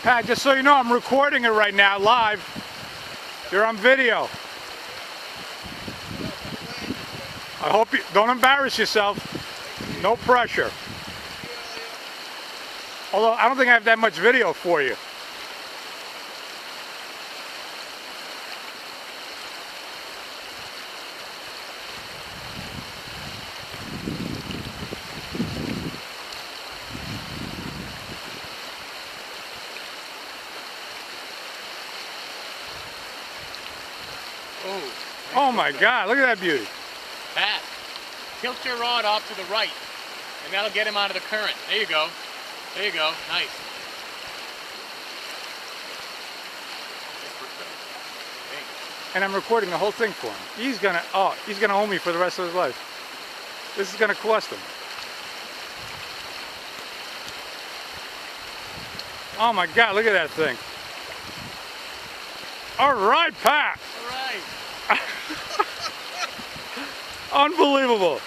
Pat, just so you know, I'm recording it right now, live. You're on video. I hope you don't embarrass yourself. No pressure. Although I don't think I have that much video for you. Oh my God, look at that beauty. Pat, tilt your rod off to the right, and that'll get him out of the current. There you go. There you go. Nice. And I'm recording the whole thing for him. He's gonna owe me for the rest of his life. This is gonna cost him. Oh my God, look at that thing. All right, Pat. All right. Unbelievable.